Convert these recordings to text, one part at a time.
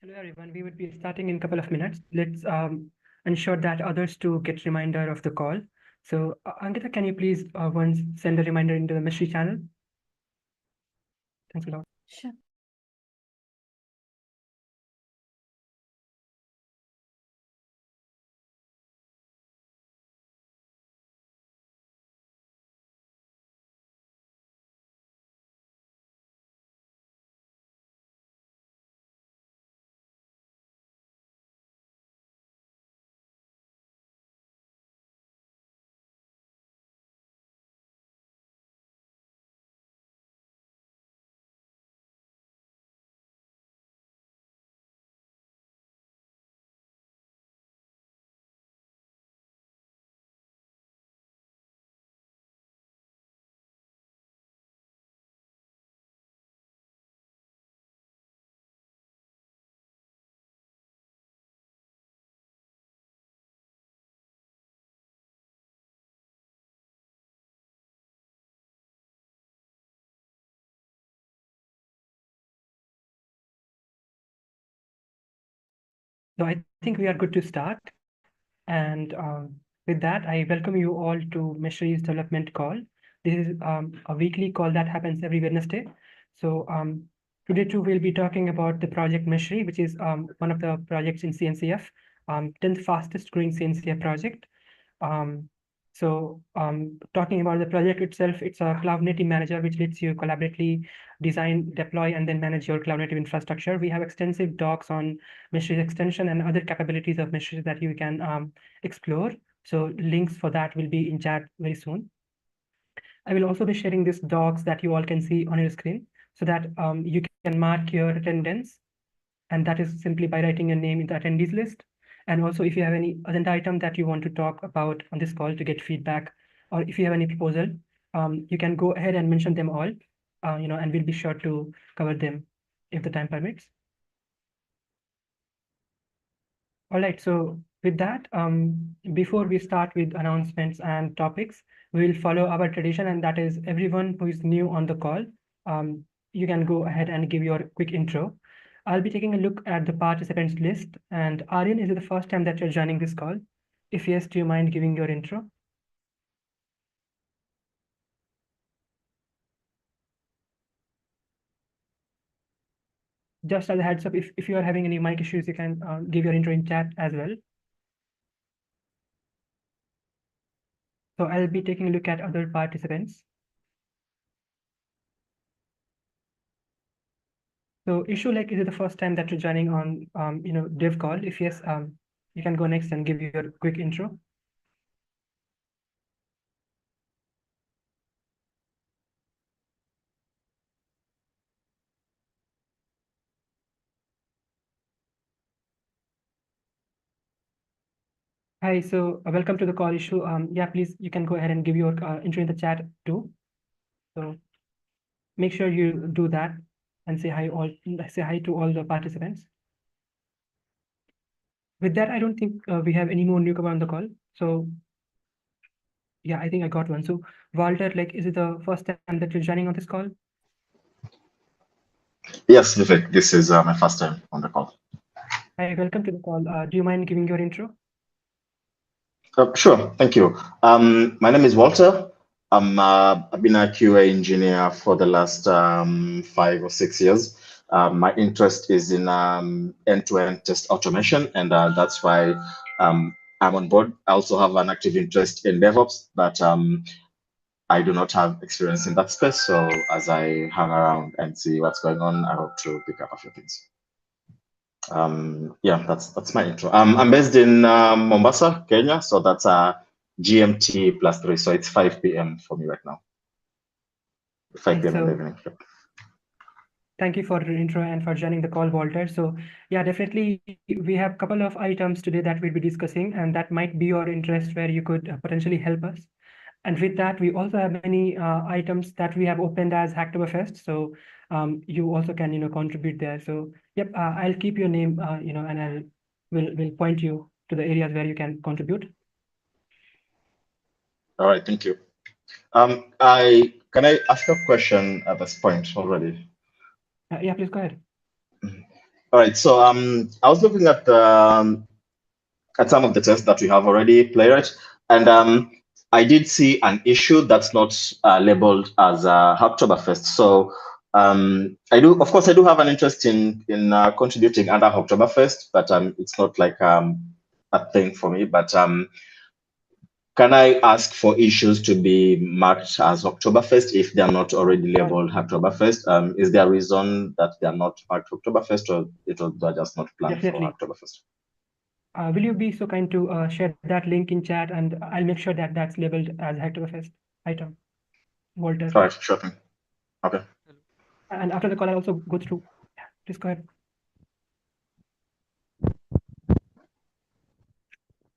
Hello everyone, we would be starting in a couple of minutes. Let's ensure that others too get reminder of the call. So Ankita, can you please once send a reminder into the Meshery channel? Thanks a lot. Sure. So I think we are good to start. And with that, I welcome you all to Meshery's development call. This is a weekly call that happens every Wednesday. So today too, we'll be talking about the project Meshery, which is one of the projects in CNCF, 10th fastest growing CNCF project. Um, Talking about the project itself, it's a cloud native manager which lets you collaboratively design, deploy, and then manage your cloud native infrastructure. We have extensive docs on Meshery's extension and other capabilities of Meshery that you can explore. So links for that will be in chat very soon. I will also be sharing these docs that you all can see on your screen so that you can mark your attendance, and that is simply by writing your name in the attendees list. And also, if you have any agenda item that you want to talk about on this call to get feedback, or if you have any proposal, you can go ahead and mention them all, and we'll be sure to cover them if the time permits. All right, so with that, before we start with announcements and topics, we will follow our tradition, and that is everyone who is new on the call, you can go ahead and give your quick intro. I'll be taking a look at the participants list. And Aryan, is it the first time that you're joining this call? If yes, do you mind giving your intro? Just as a heads up, if you are having any mic issues, you can give your intro in chat as well. So I'll be taking a look at other participants. So issue like, is it the first time that you're joining on, dev call? If yes, you can go next and give your quick intro. Hi, so welcome to the call issue. Yeah, please, you can go ahead and give your intro in the chat too. So make sure you do that and say hi to all the participants. With that, I don't think we have any more newcomer on the call. So yeah, I think I got one. So Walter, like, is it the first time that you're joining on this call? Yes, Vivek, this is my first time on the call. Hi, welcome to the call. Do you mind giving your intro? Sure, thank you. My name is Walter. I've been a QA engineer for the last 5 or 6 years. My interest is in end-to-end test automation, and that's why I'm on board. I also have an active interest in DevOps, but I do not have experience in that space. So as I hang around and see what's going on, I hope to pick up a few things. Yeah, that's my intro. I'm based in Mombasa, Kenya, so that's GMT +3, so it's 5 p.m. for me right now. 5 p.m. in the evening. Yep. Thank you for the intro and for joining the call, Walter. So yeah, definitely we have a couple of items today that we'll be discussing, and that might be your interest where you could potentially help us. And with that, we also have many items that we have opened as Hacktoberfest. So you also can, contribute there. So yep, I'll keep your name, and we'll point you to the areas where you can contribute. All right, thank you. Can I ask a question at this point already? Yeah, please go ahead. All right. So I was looking at some of the tests that we have already playwright, and I did see an issue that's not labeled as Oktoberfest. So of course, I do have an interest in contributing under Oktoberfest, but it's not like a thing for me. But can I ask for issues to be marked as Oktoberfest if they are not already labeled Oktoberfest? Is there a reason that they are not marked Oktoberfest, or they're just not planned for Definitely. Oktoberfest? Will you be so kind to share that link in chat, and I'll make sure that that's labeled as Hacktoberfest item, Walter. All right, sure thing. Okay. And after the call, I'll also go through. Please go ahead.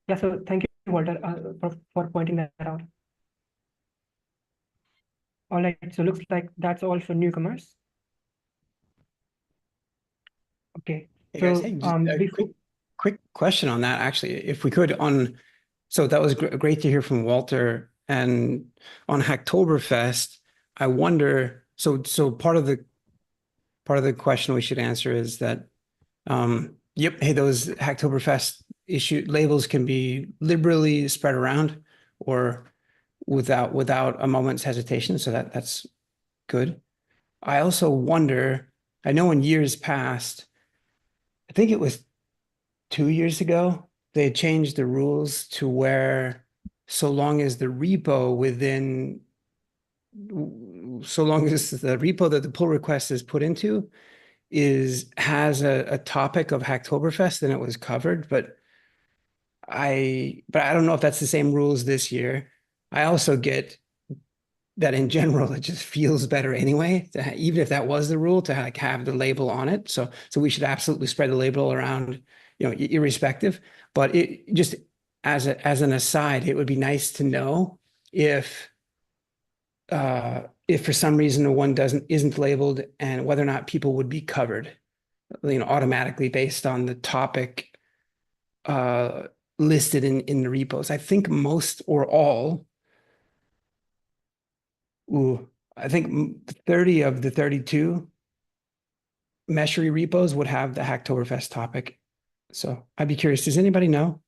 Yeah, so thank you, Walter, for pointing that out. All right, so looks like that's all for newcomers. Okay, Hey guys, so hey, just a before, quick question on that, actually, if we could so that was great to hear from Walter. And on Hacktoberfest, I wonder, so part of the question we should answer is that, yep, hey, those Hacktoberfest issue labels can be liberally spread around or without a moment's hesitation. So that's good. I also wonder, I know in years past, I think it was 2 years ago, they had changed the rules to where so long as the repo within, so long as the repo that the pull request is put into has a topic of Hacktoberfest, then it was covered. But I don't know if that's the same rules this year. I also get that in general, it just feels better anyway, even if that was the rule, to have the label on it. So we should absolutely spread the label around, irrespective. But it just as an aside, it would be nice to know if for some reason the one isn't labeled, and whether or not people would be covered, automatically based on the topic listed in the repos. I think most or all. I think 30 of the 32 Meshery repos would have the Hacktoberfest topic. So I'd be curious, does anybody know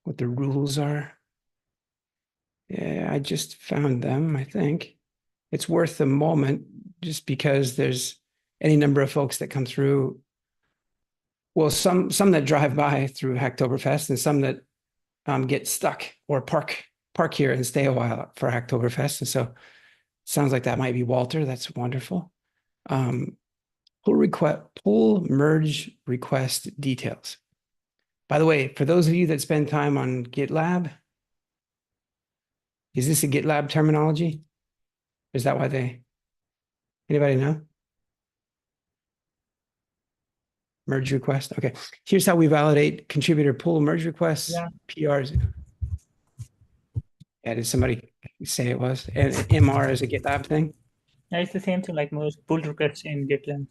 what the rules are? Yeah, I just found them, I think. It's worth a moment just because there's any number of folks that come through. Well, some that drive by through Hacktoberfest, and some that get stuck or park here and stay a while for Hacktoberfest. And so sounds like that might be Walter. That's wonderful. Pull merge request details. By the way, for those of you that spend time on GitLab, is this a GitLab terminology? Is that why anybody know? Merge request. Okay. Here's how we validate contributor pull merge requests, Yeah. PRs. Yeah, did somebody say it was? And MR is a GitLab thing? Yeah, it's the same thing like most pull requests in GitLab.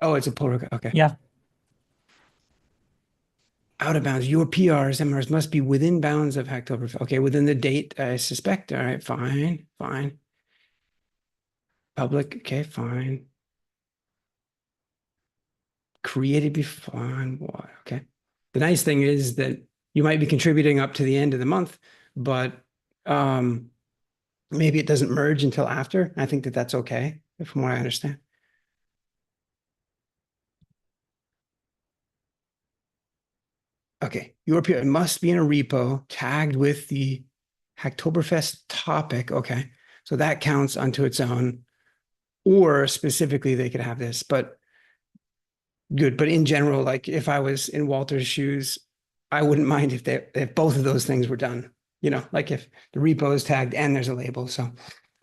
Oh, it's a pull request. Okay. Yeah. Out of bounds. Your PRs, MRs must be within bounds of Hacktoberfest. Okay, within the date, I suspect. All right, fine. Public, okay, fine. Created before, okay. The nice thing is that you might be contributing up to the end of the month, but maybe it doesn't merge until after. I think that's okay, from what I understand. Okay, your PR must be in a repo tagged with the Hacktoberfest topic. Okay, so that counts unto its own, or specifically they could have this, but good. But in general, like if I was in Walter's shoes, I wouldn't mind if both of those things were done. Like if the repo is tagged and there's a label. So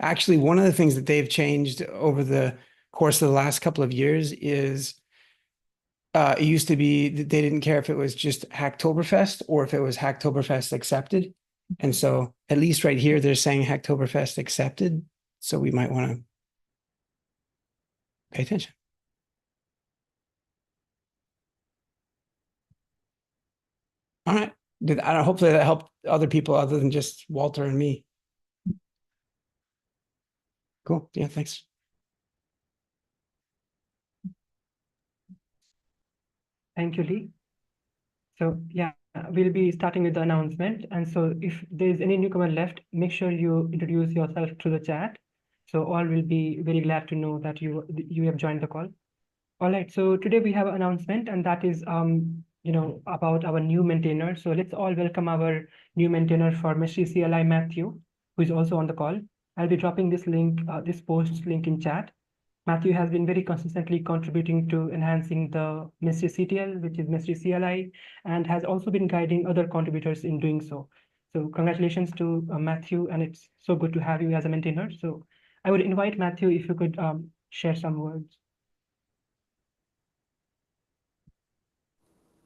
actually, one of the things that they've changed over the course of the last couple of years is it used to be that they didn't care if it was just Hacktoberfest or if it was Hacktoberfest accepted. And so at least right here, they're saying Hacktoberfest accepted. So we might want to pay attention. All right. Hopefully that helped other people other than just Walter and me. Cool. Yeah, thanks. Thank you, Lee. So yeah, we'll be starting with the announcement. And so if there's any newcomer left, make sure you introduce yourself through the chat. So all will be very glad to know that you have joined the call. All right, so today we have an announcement, and that is about our new maintainer. So let's all welcome our new maintainer for Meshery CLI, Matthew, who is also on the call. I'll be dropping this link, this post link in chat. Matthew has been very consistently contributing to enhancing the Meshery CTL, which is Meshery CLI, and has also been guiding other contributors in doing so. So congratulations to Matthew, and it's so good to have you as a maintainer. So I would invite Matthew if you could share some words.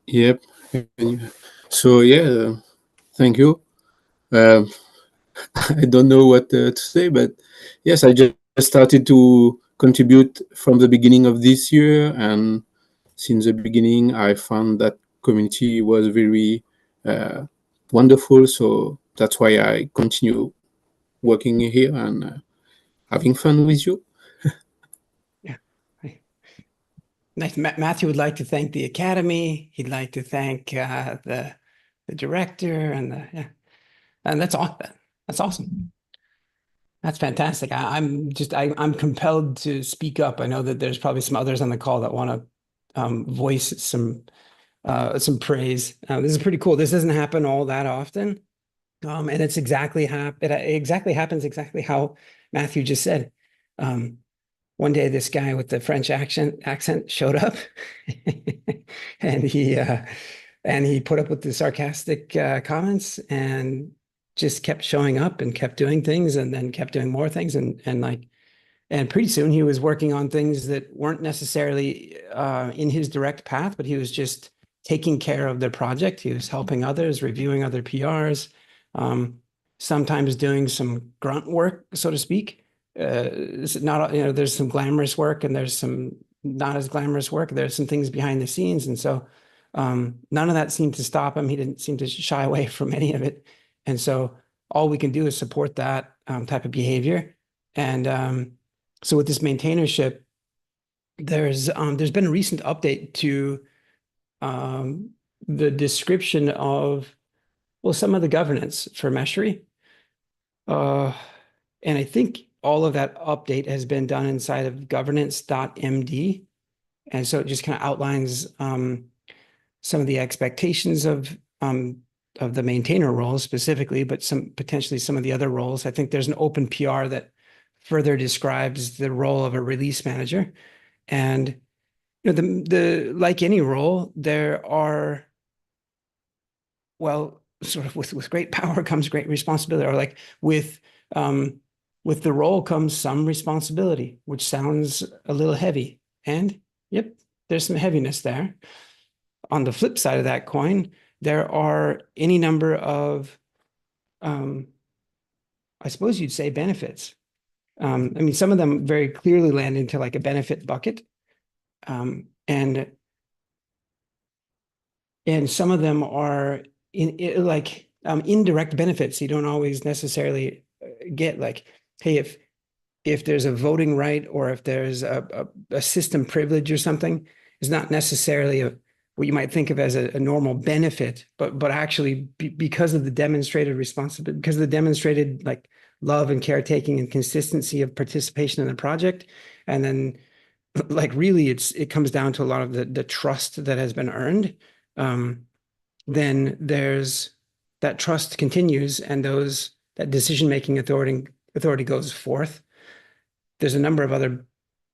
Yep. So yeah, thank you. I don't know what to say, but yes, I just started to contribute from the beginning of this year, and since the beginning, I found that community was very wonderful. So that's why I continue working here and having fun with you. Yeah. Nice. Matthew would like to thank the Academy. He'd like to thank the director and that's all. That's awesome. That's fantastic. I'm compelled to speak up. I know that there's probably some others on the call that want to voice some praise. This is pretty cool. This doesn't happen all that often. And it's exactly happens exactly how Matthew just said. One day this guy with the French accent showed up and he put up with the sarcastic comments and just kept showing up and kept doing things and then kept doing more things and pretty soon he was working on things that weren't necessarily in his direct path, but he was just taking care of the project. He was helping others, reviewing other PRs, sometimes doing some grunt work, so to speak. Not, there's some glamorous work and there's some not as glamorous work. There's some things behind the scenes. And so none of that seemed to stop him. He didn't seem to shy away from any of it. And so all we can do is support that type of behavior. And so with this maintainership, there's been a recent update to the description of, well, some of the governance for Meshery. And I think all of that update has been done inside of governance.md. And so it just kind of outlines some of the expectations of the maintainer role specifically, but potentially some of the other roles. I think there's an open PR that further describes the role of a release manager. And the like any role, there are, well, sort of with great power comes great responsibility, or like with the role comes some responsibility, which sounds a little heavy. And yep, there's some heaviness there. On the flip side of that coin, there are any number of, I suppose you'd say, benefits. I mean, some of them very clearly land into like a benefit bucket. And some of them are indirect benefits you don't always necessarily get, like, hey, if there's a voting right or if there's a system privilege or something, it's not necessarily what you might think of as a normal benefit, but actually because of the demonstrated responsibility, because of the demonstrated like love and caretaking and consistency of participation in the project. And then like really it comes down to a lot of the trust that has been earned. Then there's that trust continues and that decision-making authority goes forth. There's a number of other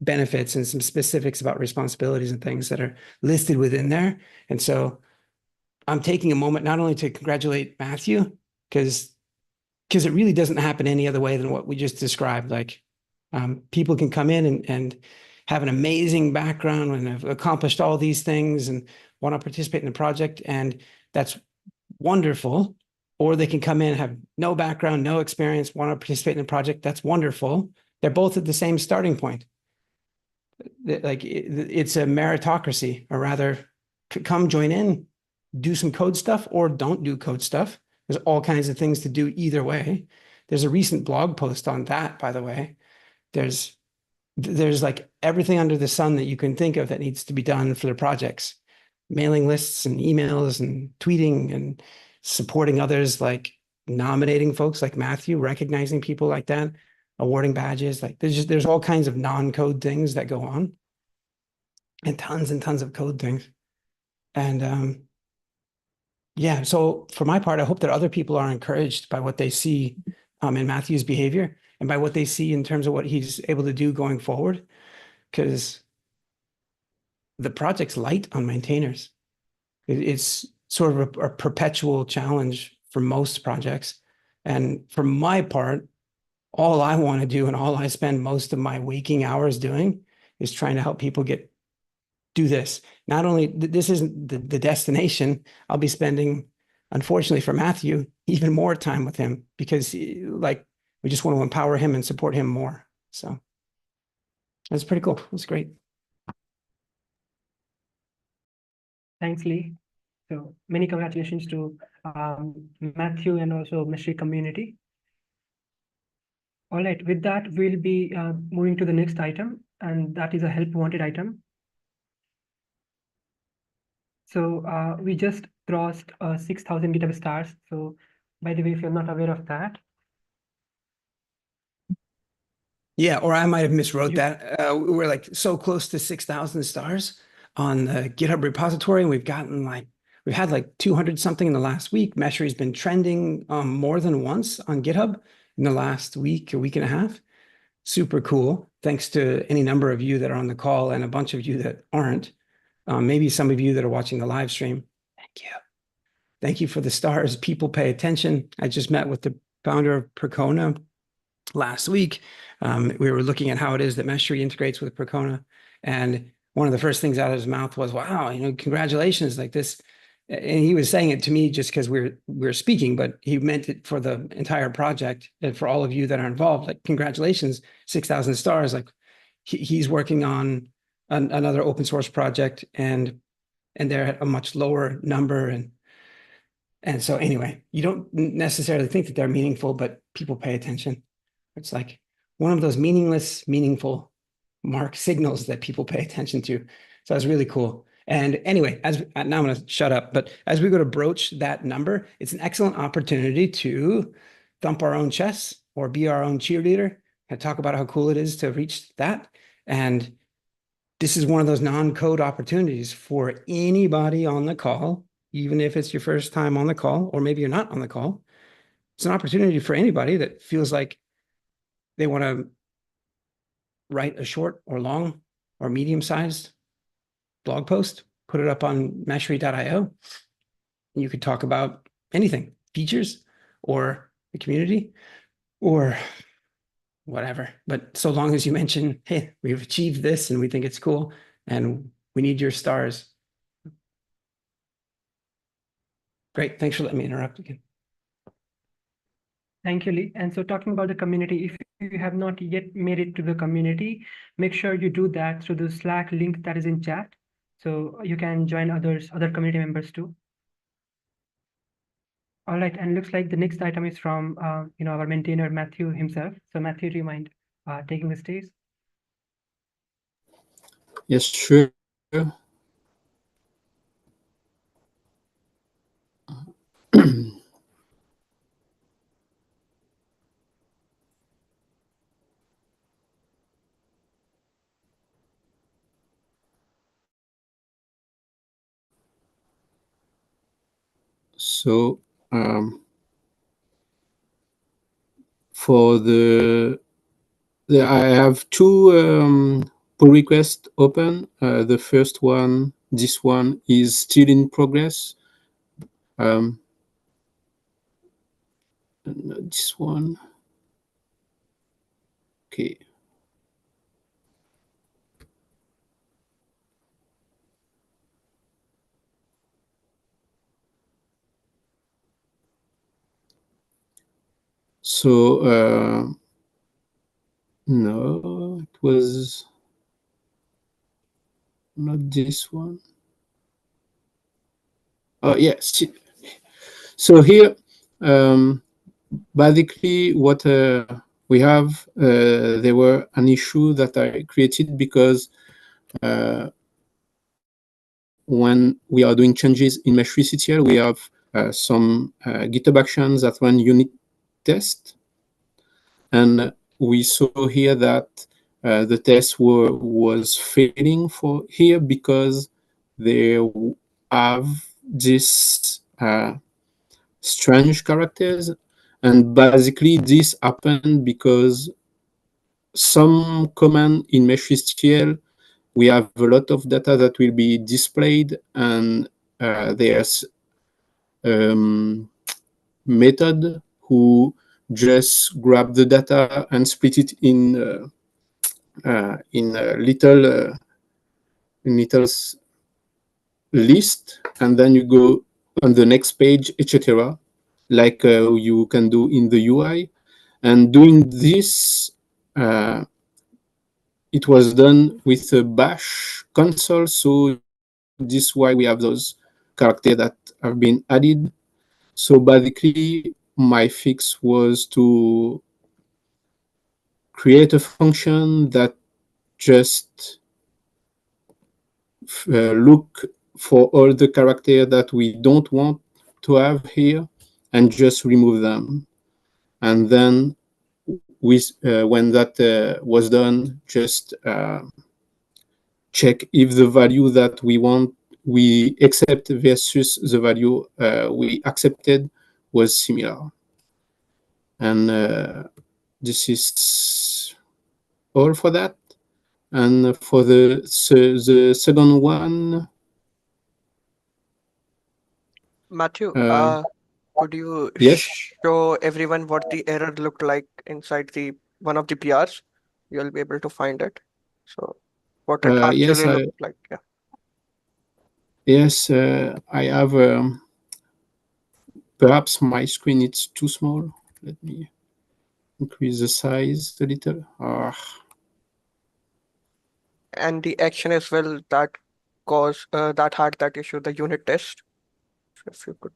benefits and some specifics about responsibilities and things that are listed within there. And so I'm taking a moment not only to congratulate Matthew, because it really doesn't happen any other way than what we just described. Like people can come in and have an amazing background and have accomplished all these things and want to participate in the project, and that's wonderful. Or they can come in, have no background, no experience, want to participate in the project. That's wonderful. They're both at the same starting point. Like it's a meritocracy, or rather, come join in, do some code stuff or don't do code stuff. There's all kinds of things to do either way. There's a recent blog post on that, by the way. There's like everything under the sun that you can think of that needs to be done for the projects. mailing lists and emails and tweeting and supporting others, like nominating folks like Matthew, recognizing people like that, awarding badges. Like there's all kinds of non-code things that go on, and tons of code things. And yeah, so for my part, I hope that other people are encouraged by what they see in Matthew's behavior and by what they see in terms of what he's able to do going forward, because the project's light on maintainers. It's sort of a perpetual challenge for most projects. And for my part, all I want to do and all I spend most of my waking hours doing is trying to help people do this. Not only this isn't the destination, I'll be spending, unfortunately for Matthew, even more time with him, because like we just want to empower him and support him more. So that's pretty cool. It's great. Thanks, Lee. So many congratulations to Matthew and also Meshery community. All right, with that, we'll be moving to the next item, and that is a help wanted item. So we just crossed 6,000 GitHub stars. So by the way, if you're not aware of that. Yeah, or I might have miswrote that. We're like so close to 6,000 stars on the GitHub repository, and we've had like 200 something in the last week. Meshery's been trending more than once on GitHub in the last week, a week and a half. Super cool. Thanks to any number of you that are on the call and a bunch of you that aren't. Maybe some of you that are watching the live stream. Thank you. Thank you for the stars. People pay attention. I just met with the founder of Percona last week. We were looking at how it is that Meshery integrates with Percona. And one of the first things out of his mouth was, wow, congratulations, like this. And he was saying it to me just because we're speaking, but he meant it for the entire project and for all of you that are involved. Like, congratulations, 6,000 stars. Like he's working on another open source project, and they're at a much lower number. And so anyway, you don't necessarily think that they're meaningful, but people pay attention. It's like one of those meaningless, meaningful mark signals that people pay attention to. So that's really cool. And anyway, now I'm going to shut up, but as we go to broach that number, it's an excellent opportunity to thump our own chests or be our own cheerleader and talk about how cool it is to reach that. And this is one of those non-code opportunities for anybody on the call, even if it's your first time on the call, or maybe you're not on the call. It's an opportunity for anybody that feels like they want to write a short or long or medium-sized blog post, put it up on meshery.io. You could talk about anything, features or the community or whatever. But so long as you mention, hey, we've achieved this and we think it's cool and we need your stars. Great. Thanks for letting me interrupt again. Thank you, Lee. And so talking about the community, if you have not yet made it to the community, make sure you do that through the Slack link that is in chat. So you can join other community members too. All right, and looks like the next item is from our maintainer Matthew himself. So Matthew, do you mind taking the stage? Yes, sure. So for I have two pull requests open. The first one, this one, is still in progress. Not this one. Okay. So no, it was not this one. Oh yes. So here, basically, what we have, there were an issue that I created because when we are doing changes in Meshery CTL, we have some GitHub actions that run unit test. And we saw here that the test was failing for here because they have this strange characters. And basically this happened because some command in MeshSTL, we have a lot of data that will be displayed, and there's method who just grab the data and split it in a little list, and then you go on the next page, etc., like you can do in the UI. And doing this, it was done with a bash console, so this is why we have those characters that have been added. So basically my fix was to create a function that just look for all the characters that we don't want to have here and just remove them. And then when that was done, just check if the value that we accept versus the value we accepted was similar. And this is all for that. And for the second one, Matthew, could you yes, show everyone what the error looked like inside the one of the PRs? You'll be able to find it. So what it yes, actually looked like. Yeah. yes, I have. Perhaps my screen is too small. Let me increase the size a little. And the action as well that caused that had that issue, the unit test. So if you could.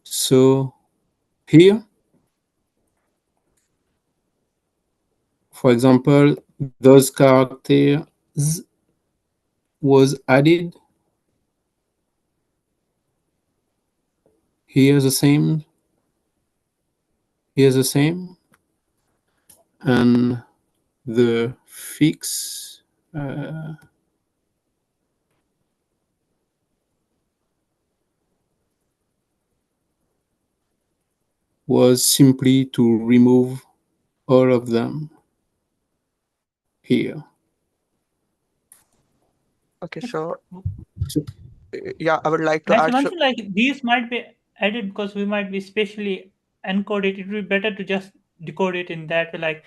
So here, for example, those characters was added. Here the same. Here the same. And the fix was simply to remove all of them here. Okay, so So, yeah, I would like to Actually, add. one So thing like these might be added because we might be specially encode it. It would be better to just decode it in that way, like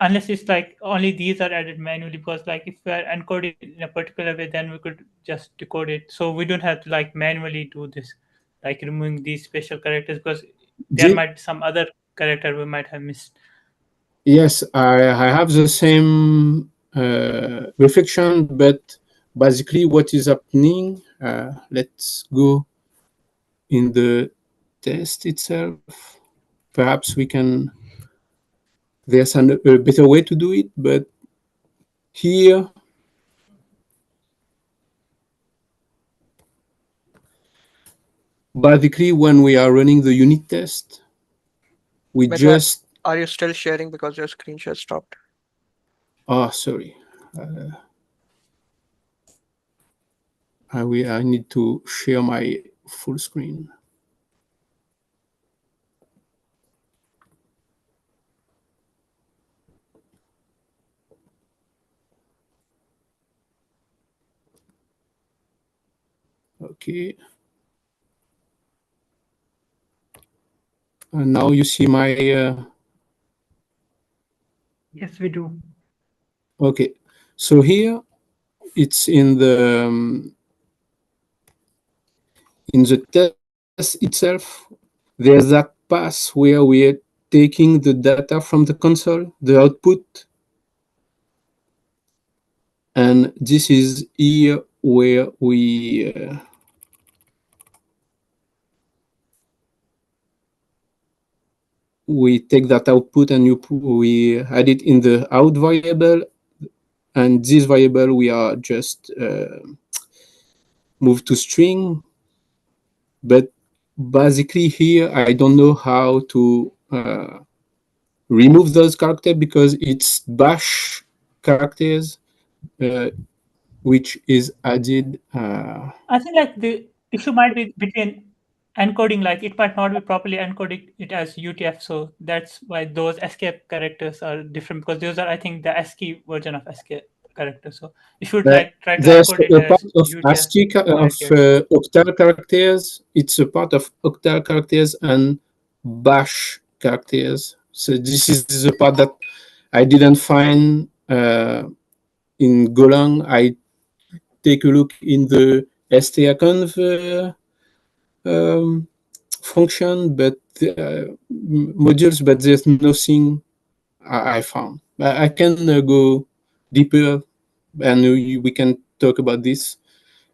unless it's like only these are added manually. Because like if we are encoding it in a particular way, then we could just decode it. So we don't have to like manually do this, like removing these special characters because there might be some other character we might have missed. yes, I have the same reflection, but basically what is happening, let's go in the test itself. Perhaps we can, there's a better way to do it, but here, basically when we are running the unit test, we Matthew, just, are you still sharing because your screen share stopped? sorry. I need to share my full screen. Okay. And now you see my. Yes, we do. Okay. So here it's in the test itself. There's that pass where we are taking the data from the console, the output. And this is here where we take that output and we add it in the out variable. and this variable we are just move to string. But basically here, I don't know how to remove those characters because it's bash characters which is added. I think like the issue might be between encoding, like it might not be properly encoding it as UTF, so that's why those escape characters are different, because those are, I think, the ASCII version of escape characters. So you should But like try to there's encode it a part as of UTF ASCII of characters. octal characters. It's a part of octal characters and bash characters. So this is the part that I didn't find in Golang. I take a look in the strconv function, but modules, but there's nothing I found. I can go deeper, and we can talk about this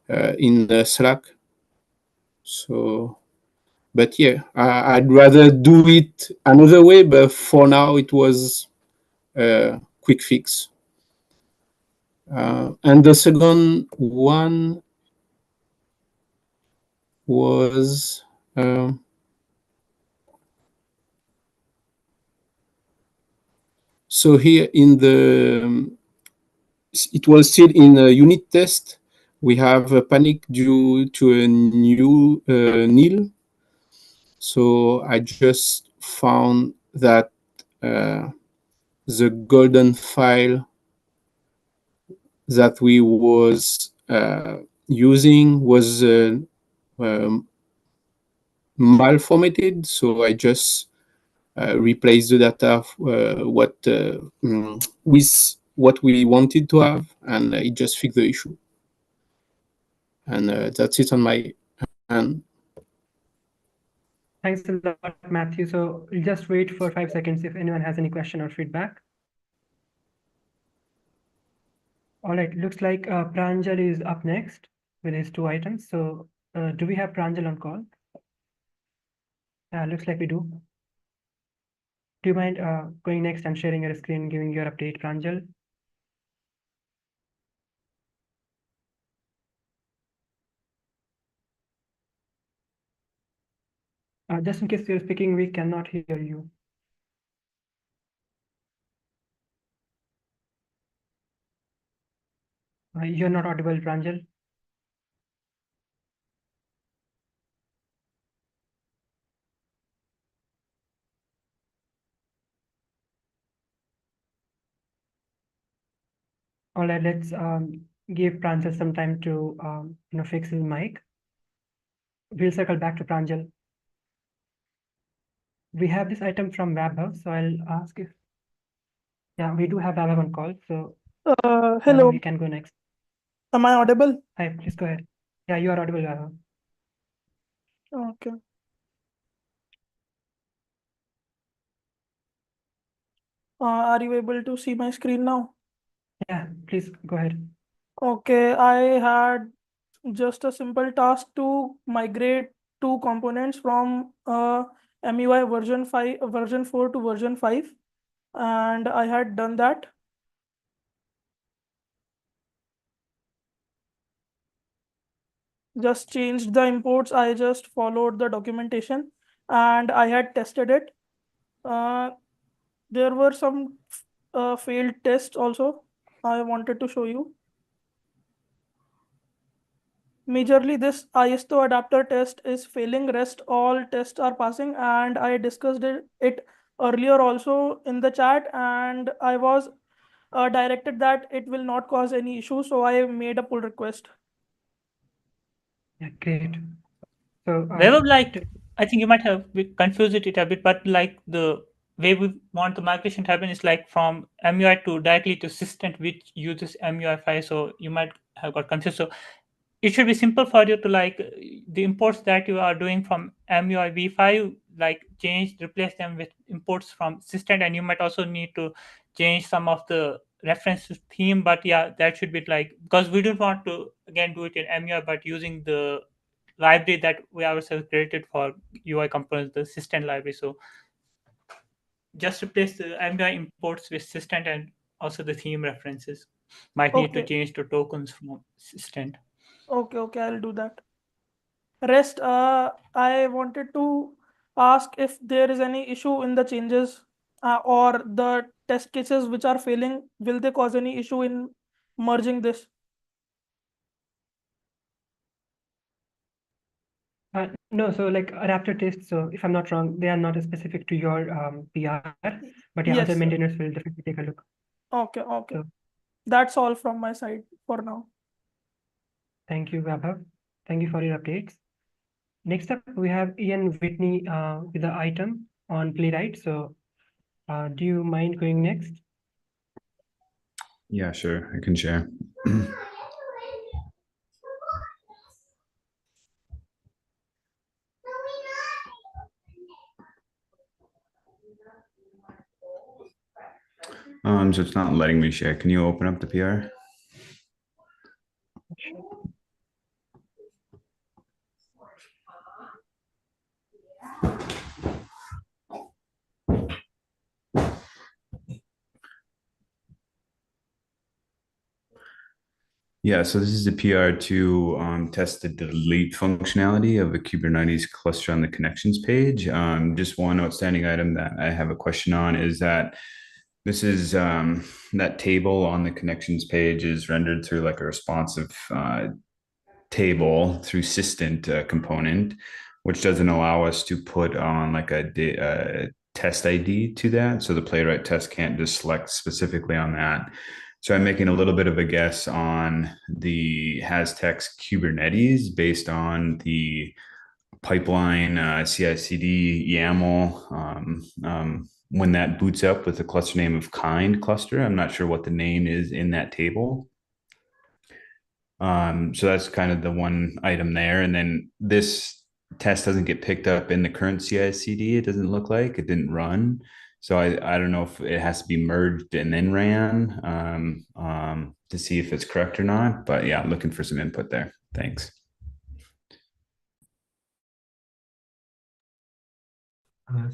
in Slack. So, but yeah, I'd rather do it another way. But for now, it was a quick fix. And the second one was so here in the it was still in a unit test. We have a panic due to a new nil. So I just found that the golden file that we was using was um, malformatted. So I just replace the data with what we wanted to have, and it just fixed the issue. And that's it on my end. Thanks a lot, Matthew. So we'll just wait for 5 seconds if anyone has any question or feedback. All right, looks like Pranjal is up next with his 2 items. So do we have Pranjal on call? Looks like we do. Do you mind going next and sharing your screen, giving your update, Pranjal? Just in case you're speaking, we cannot hear you. You're not audible, Pranjal. All right, let's give Pranjal some time to fix his mic. We'll circle back to Pranjal. We have this item from WebHub, so I'll ask if we do have WebHub on call. So Hello, you can go next. am I audible? Hi, please go ahead. Yeah, you are audible, WebHub. Okay. Are you able to see my screen now? Yeah, please go ahead. Okay, I had just a simple task to migrate two components from MUI version 4 to version 5, and I had done that. Just changed the imports. I just followed the documentation, and I had tested it. There were some failed tests also. I wanted to show you. Majorly, this ISO adapter test is failing, rest all tests are passing, and I discussed it earlier also in the chat, and I was directed that it will not cause any issue, so I made a pull request. Yeah, great. So Webhub, like, I think you might have confused it a bit, but like the way we want the migration to happen is like from MUI to directly to Systent, which uses MUI5. So you might have got confused. So it should be simple for you to like the imports that you are doing from MUI v5, like replace them with imports from Systent, and you might also need to change some of the reference theme. But yeah, that should be like, because we don't want to again do it in MUI, but using the library that we ourselves created for UI components, the Systent library. So just replace the MUI imports with Systent and also the theme references. Might need to Okay. change to tokens from stint. Okay, I'll do that. Rest, I wanted to ask if there is any issue in the changes or the test cases which are failing, will they cause any issue in merging this? No, so like adapter tests, so if I'm not wrong, they are not specific to your PR, but yeah, other Yes, sir. maintainers will definitely take a look. Okay. So That's all from my side for now. thank you, Vaibhav. Thank you for your updates. Next up, we have Ian Whitney with the item on Playwright. So do you mind going next? Yeah, sure. I can share. So it's not letting me share. Can you open up the PR? Sure. Yeah, so this is a PR to test the delete functionality of a Kubernetes cluster on the connections page. Just one outstanding item that I have a question on is that this is that table on the connections page is rendered through like a responsive table through Systent component, which doesn't allow us to put on like a test ID to that. So the playwright test can't just select specifically on that. So I'm making a little bit of a guess on the HasText Kubernetes based on the pipeline CI/CD YAML. When that boots up with the cluster name of kind cluster, I'm not sure what the name is in that table. So that's kind of the one item there. And then this test doesn't get picked up in the current CI/CD. It doesn't look like it didn't run. So I don't know if it has to be merged and then ran to see if it's correct or not. But yeah, looking for some input there. Thanks.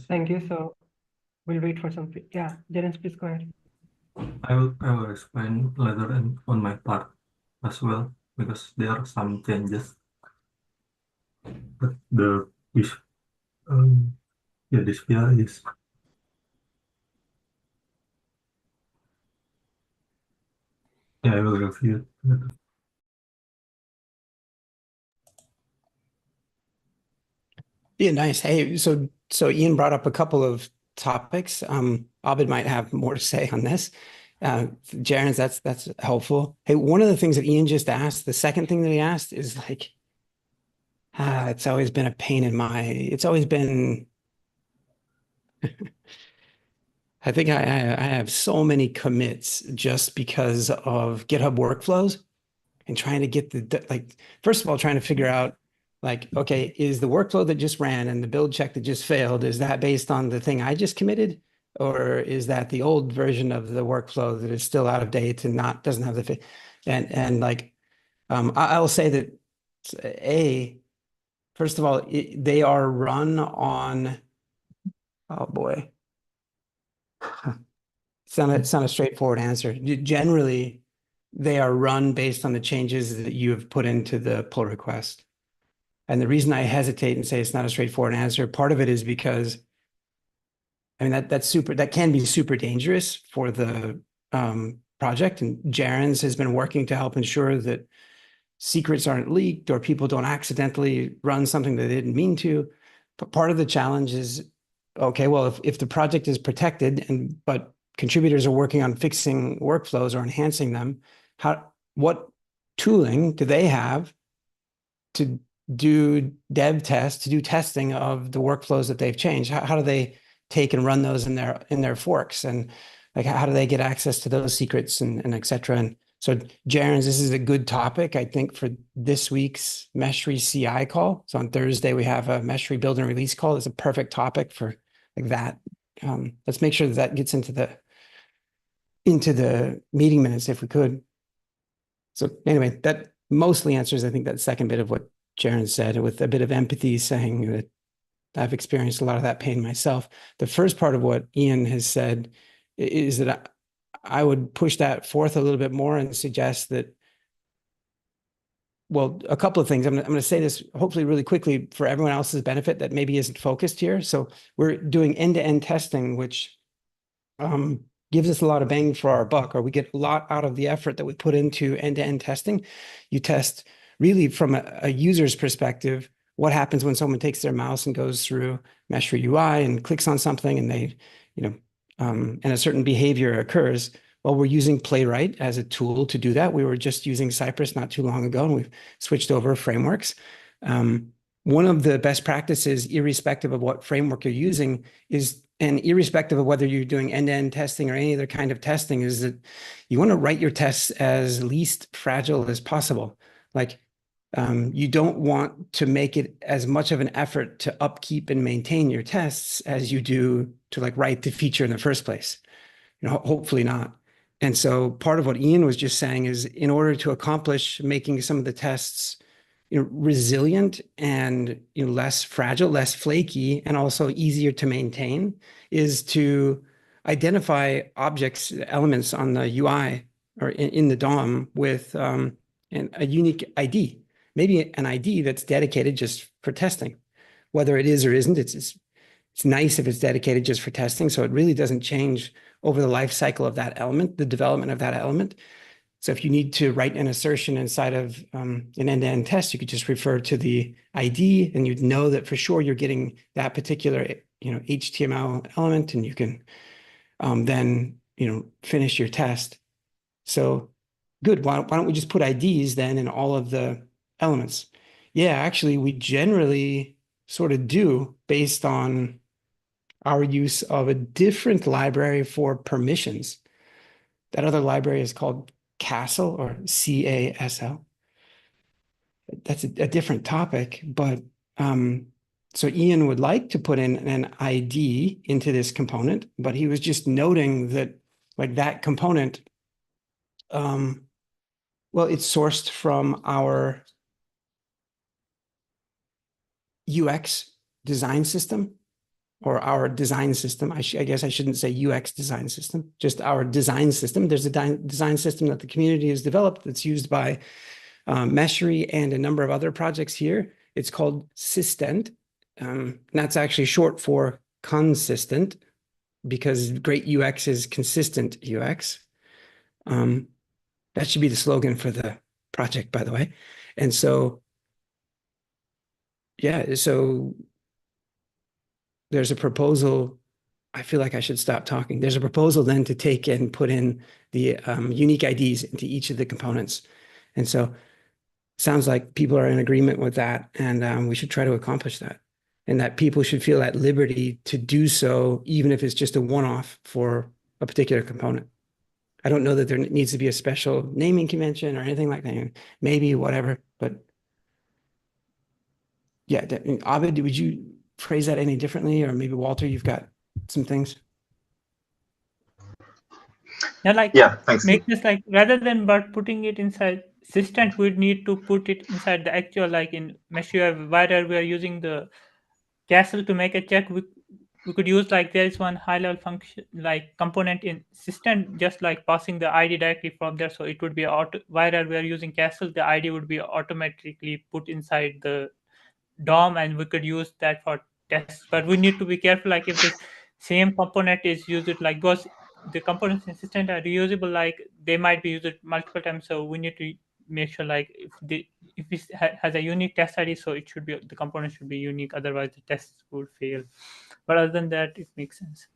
Thank you. So we'll wait for some. Yeah, Jaren, please go ahead. I will explain later on my part as well because there are some changes. But this this PR is I will review it. Yeah, nice. Hey, so Ian brought up a couple of topics. Abid might have more to say on this. Jaren's, that's helpful. Hey, one of the things that Ian just asked, the second thing that he asked is like, it's always been a pain in my, it's always been, I think I have so many commits just because of GitHub workflows and trying to get the, like, first of all, trying to figure out like, okay, is the workflow that just ran and the build check that just failed, is that based on the thing I just committed? Or is that the old version of the workflow that is still out of date and doesn't have the, and like, I'll say that first of all, they are run on, oh boy. It's not a straightforward answer. Generally, they are run based on the changes that you have put into the pull request. And the reason I hesitate and say it's not a straightforward answer, part of it is because, I mean, that can be super dangerous for the project. And Jaren's has been working to help ensure that secrets aren't leaked or people don't accidentally run something that they didn't mean to. But part of the challenge is, okay, well, if the project is protected but contributors are working on fixing workflows or enhancing them, what tooling do they have to do dev tests, to do testing of the workflows that they've changed? How do they take and run those in their forks? And like, how do they get access to those secrets and et cetera? And so Jaren's, this is a good topic, I think, for this week's Meshery CI call. So on Thursday, we have a Meshery build and release call. It's a perfect topic for like that. Let's make sure that gets into the meeting minutes if we could. So anyway, that mostly answers, I think, that second bit of what Jaren said, with a bit of empathy, saying that I've experienced a lot of that pain myself. The first part of what Ian has said is that I would push that forth a little bit more and suggest that, well, a couple of things. I'm going to say this hopefully really quickly for everyone else's benefit that maybe isn't focused here. So we're doing end-to-end testing, which gives us a lot of bang for our buck, or we get a lot out of the effort that we put into end-to-end testing. You test really from a user's perspective, what happens when someone takes their mouse and goes through Meshery UI and clicks on something and they, and a certain behavior occurs. Well, we're using Playwright as a tool to do that. We were just using Cypress not too long ago, and we've switched over frameworks. One of the best practices, irrespective of what framework you're using, is, and irrespective of whether you're doing end-to-end testing or any other kind of testing, is that you want to write your tests as least fragile as possible. Like, you don't want to make it as much of an effort to upkeep and maintain your tests as you do to like write the feature in the first place. Hopefully not. And so part of what Ian was just saying is, in order to accomplish making some of the tests resilient and less fragile, less flaky, and also easier to maintain, is to identify objects, elements on the UI or in the DOM with a unique ID, maybe an ID that's dedicated just for testing. Whether it is or isn't, it's nice if it's dedicated just for testing, so it really doesn't change over the life cycle of that element, the development of that element. So if you need to write an assertion inside of an end-to-end test, you could just refer to the ID, and you'd know that for sure you're getting that particular HTML element, and you can then finish your test. So good. Why don't we just put IDs then in all of the elements? Yeah, actually, we generally sort of do, based on our use of a different library for permissions. That other library is called CASL, or CASL. That's a different topic, but so Ian would like to put in an ID into this component, but he was just noting that like that component, well, it's sourced from our UX design system, or our design system. I guess I shouldn't say UX design system, just our design system. There's a design system that the community has developed that's used by Meshery and a number of other projects here. It's called Systent. And that's actually short for consistent, because great UX is consistent UX. That should be the slogan for the project, by the way. And so, yeah, so there's a proposal. I feel like I should stop talking. There's a proposal then to take and put in the unique IDs into each of the components. And so sounds like people are in agreement with that, and we should try to accomplish that. And that people should feel at liberty to do so, even if it's just a one-off for a particular component. I don't know that there needs to be a special naming convention or anything like that. Maybe, whatever, but yeah, Abid, would you phrase that any differently? Or maybe Walter, you've got some things. Yeah, thanks. make this like, rather than but putting it inside Systent, we'd need to put it inside the actual, like in Meshery, whether we are using the castle to make a check. We could use, like, there is one high level function like component in Systent, just like passing the ID directly from there. So it would be whether we are using castle, the ID would be automatically put inside the DOM, and we could use that for tests. But we need to be careful, like if this same component is used, like, because the components in Systent are reusable, like they might be used multiple times. So we need to make sure, like, if it has a unique test ID, so it should be, the component should be unique, otherwise the tests would fail. But other than that, it makes sense.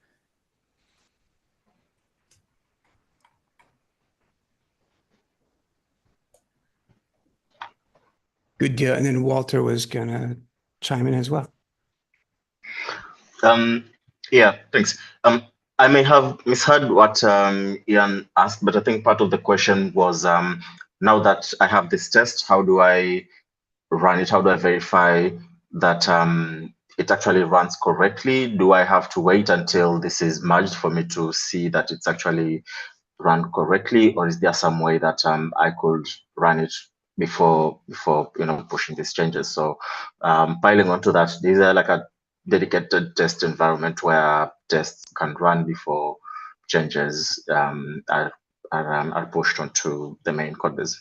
Good deal. And then Walter was gonna chime in as well. Yeah, thanks. I may have misheard what Ian asked, but I think part of the question was, now that I have this test, how do I run it? How do I verify that it actually runs correctly? Do I have to wait until this is merged for me to see that it's actually run correctly, or is there some way that I could run it before pushing these changes? So piling onto that, these are like a dedicated test environment where tests can run before changes are pushed onto the main code base.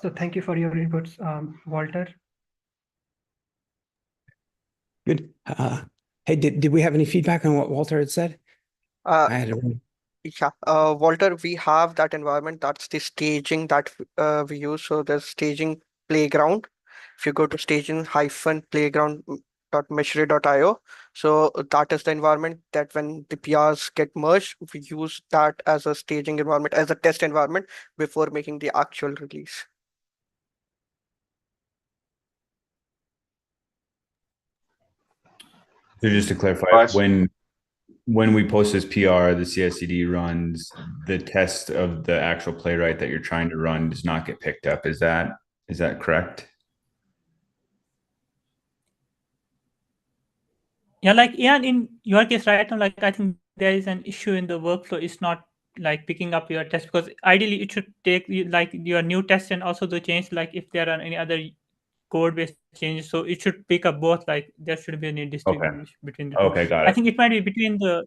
So thank you for your inputs, Walter. Good. Hey, did we have any feedback on what Walter had said? Uh, I had to. yeah, Walter, we have that environment. That's the staging that we use. So there's staging playground. If you go to staging hyphen playground dot meshery.io, so that is the environment that when the PRs get merged, we use that as a staging environment, as a test environment before making the actual release. So just to clarify, Right. when we post this PR, the CI/CD runs, the test of the actual playwright that you're trying to run does not get picked up. Is that correct? Yeah, like Ian, in your case right now, like I think there is an issue in the workflow. It's not like picking up your test, because ideally it should take you like your new test and also the change, like if there are any other code based changes, so it should pick up both. Like there should be any Okay. distinguish between the two. Okay, got I it. think it might be between the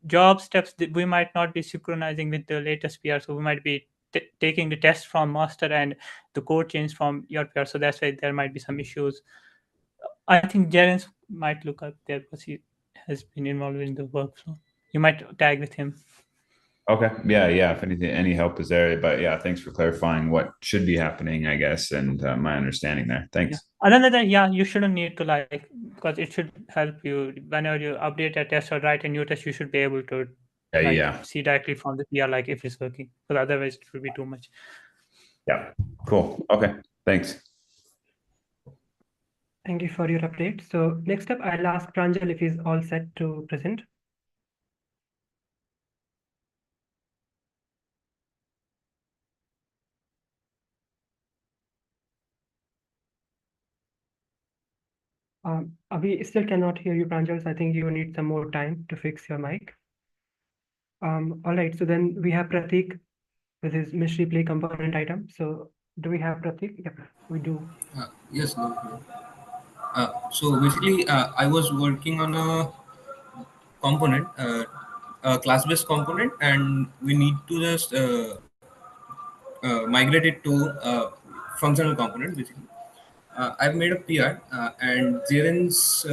job steps that we might not be synchronizing with the latest PR, so we might be taking the test from master and the code change from your PR, so that's why there might be some issues. I think Jaren's might look up there because he has been involved in the workflow. You might tag with him. Okay. Yeah. If anything, any help is there, but yeah, thanks for clarifying what should be happening, I guess, and my understanding there. Thanks. Yeah. Other than that, yeah, you shouldn't need to like, because it should help you whenever you update a test or write a new test. You should be able to like Yeah. see directly from the PR like if it's working, because otherwise it would be too much. Yeah. Cool. Okay. Thanks. Thank you for your update. So next up, I'll ask Pranjal if he's all set to present. We still cannot hear you, Pranjal, so I think you need some more time to fix your mic. All right, so then we have Pratik with his mystery play component item. So do we have Pratik? Yep, we do. Yes, no problem. So basically, I was working on a component, a class-based component, and we need to just migrate it to functional component. Basically, I've made a PR, and Jaren's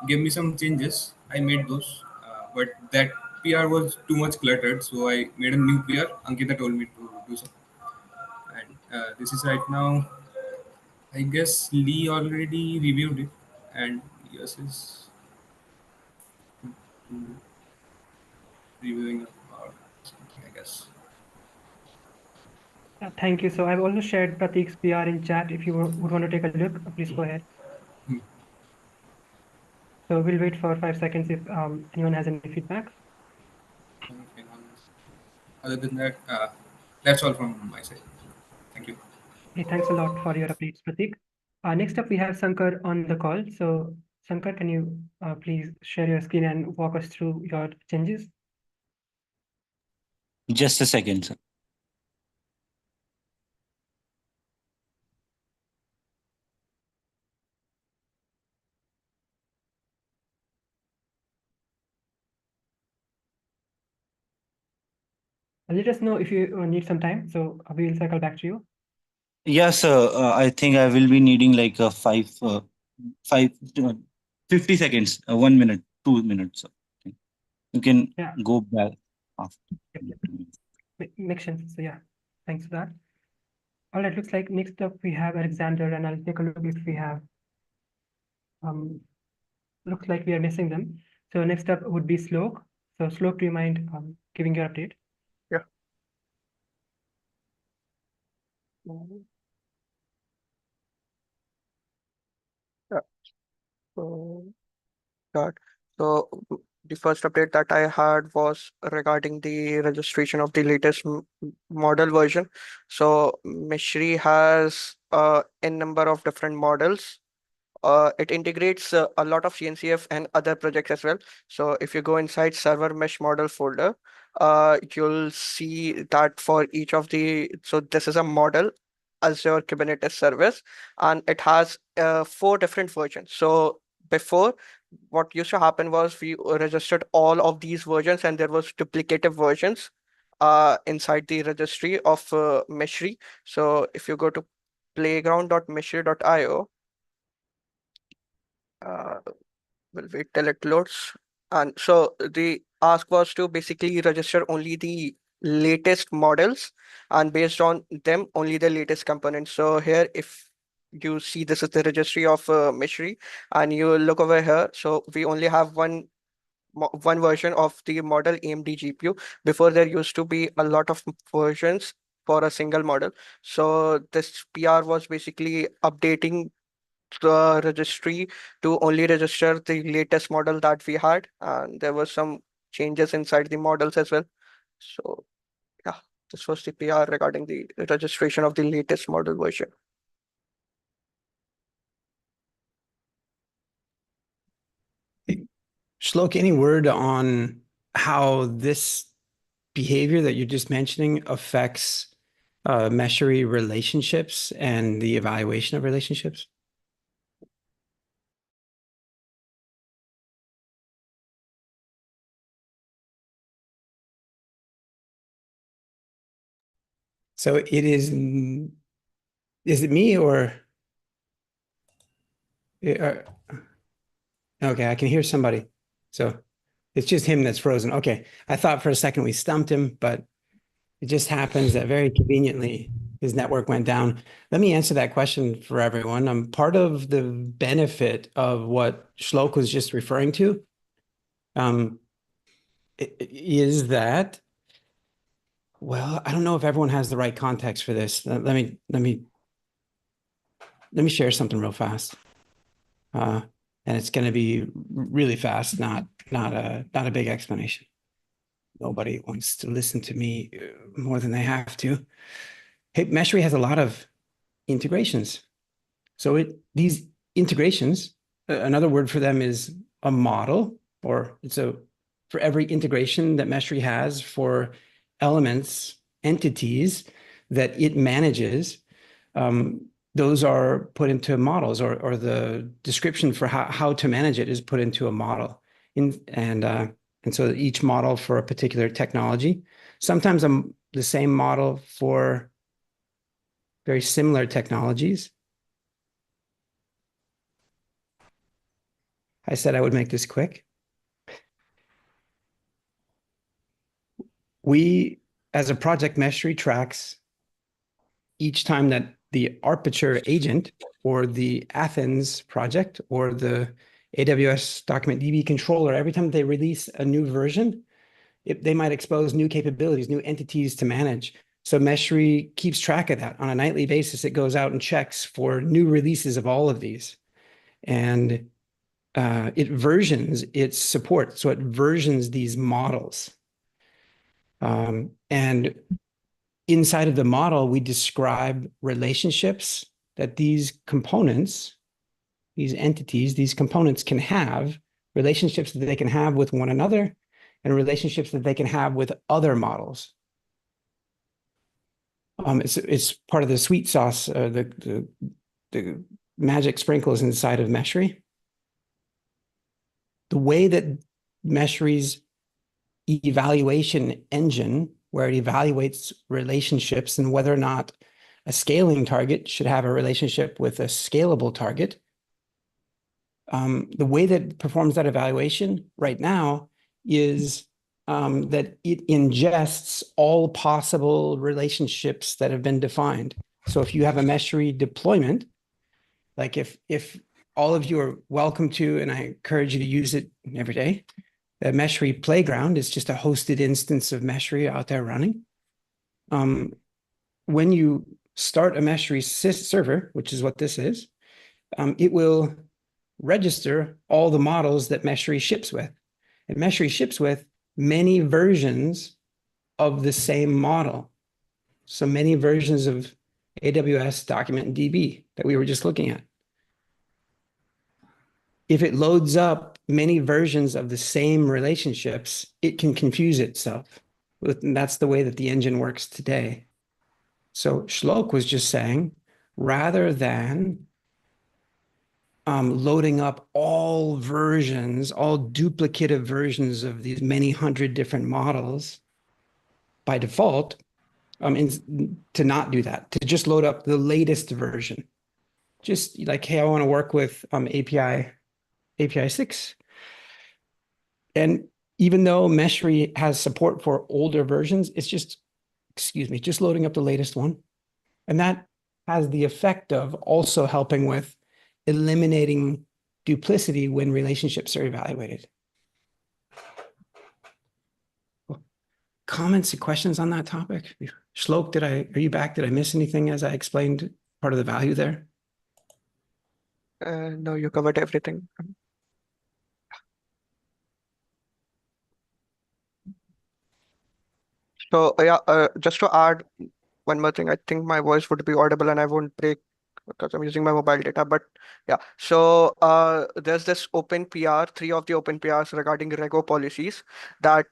gave me some changes. I made those, but that PR was too much cluttered, so I made a new PR. Ankita told me to do so, and this is right now. I guess Lee already reviewed it, and yes is reviewing or something, I guess. Thank you. So I've also shared Pratik's PR in chat. If you would want to take a look, please go ahead. Hmm. So we'll wait for 5 seconds if anyone has any feedback. Okay, other than that, that's all from my side. Thank you. Hey, thanks a lot for your updates, Pratik. Next up, we have Sankar on the call. So Sankar, can you please share your screen and walk us through your changes? Just a second, sir. Let us know if you need some time. So we will cycle back to you. Yes, sir. I think I will be needing like a five, 50 seconds, 1 minute, 2 minutes. Sir. You can go back after. Makes sense. So yeah, thanks for that. All right, looks like next up we have Alexander, and I'll take a look if we have. Looks like we are missing them. So next up would be Slok. So Slok, do you mind giving your update? Yeah. Yeah. So, got. So the first update that I had was regarding the registration of the latest model version. So Meshery has n number of different models. It integrates a lot of CNCF and other projects as well. So if you go inside server mesh model folder, you'll see that for each of the, so this is a model, Azure Kubernetes service, and it has 4 different versions. So before, what used to happen was we registered all of these versions, and there was duplicative versions inside the registry of Meshery. So if you go to playground.meshery.io, uh, we'll wait till it loads. And so the ask was to basically register only the latest models, and based on them, only the latest components. So here, if you see, this is the registry of Meshery, and you look over here. So we only have one version of the model AMD GPU. Before, there used to be a lot of versions for a single model. So this PR was basically updating the registry to only register the latest model that we had, and there were some changes inside the models as well. So yeah, this was the PR regarding the registration of the latest model version. Shlok, any word on how this behavior that you're just mentioning affects Meshery relationships and the evaluation of relationships? So it is it me or? Okay, I can hear somebody. So it's just him that's frozen. Okay, I thought for a second we stumped him, but it just happens that very conveniently his network went down. Let me answer that question for everyone. Part of the benefit of what Shlok was just referring to is that, well, I don't know if everyone has the right context for this. Let me share something real fast. And it's going to be really fast, not a big explanation. Nobody wants to listen to me more than they have to. Hey, Meshery has a lot of integrations. So these integrations, another word for them is a model, or for every integration that Meshery has for elements, entities that it manages, those are put into models, or the description for how to manage it is put into a model. And so each model for a particular technology, sometimes the same model for very similar technologies. I said I would make this quick. We, as a project, Meshery tracks each time that the Arpiture agent or the Athens project or the AWS Document DB controller, every time they release a new version, they might expose new capabilities, new entities to manage. So Meshery keeps track of that on a nightly basis. It goes out and checks for new releases of all of these. And it versions its support. So it versions these models. And inside of the model, we describe relationships that these components, these entities, these components can have, relationships that they can have with one another, and relationships that they can have with other models. It's part of the sweet sauce, the magic sprinkles inside of Meshery. The way that Meshery's evaluation engine, where it evaluates relationships and whether or not a scaling target should have a relationship with a scalable target, the way that it performs that evaluation right now is that it ingests all possible relationships that have been defined. So if you have a Meshery deployment, like if all of you are welcome to, and I encourage you to use it every day, the Meshery Playground is just a hosted instance of Meshery out there running. When you start a Meshery server, which is what this is, it will register all the models that Meshery ships with. And Meshery ships with many versions of the same model. So many versions of AWS Document DB that we were just looking at. If it loads up many versions of the same relationships, it can confuse itself. And that's the way that the engine works today. So Shlok was just saying, rather than loading up all versions, all duplicative versions of these many hundred different models by default, to not do that, to just load up the latest version. Just like, hey, I want to work with API 6. And even though Meshery has support for older versions, it's just, just loading up the latest one. And that has the effect of also helping with eliminating duplicity when relationships are evaluated. Comments and questions on that topic? Shlok, are you back? Did I miss anything as I explained part of the value there? No, you covered everything. So yeah, just to add one more thing, I think my voice would be audible and I won't break because I'm using my mobile data. But yeah, so there's this open PR, three of the open PRs regarding Rego policies that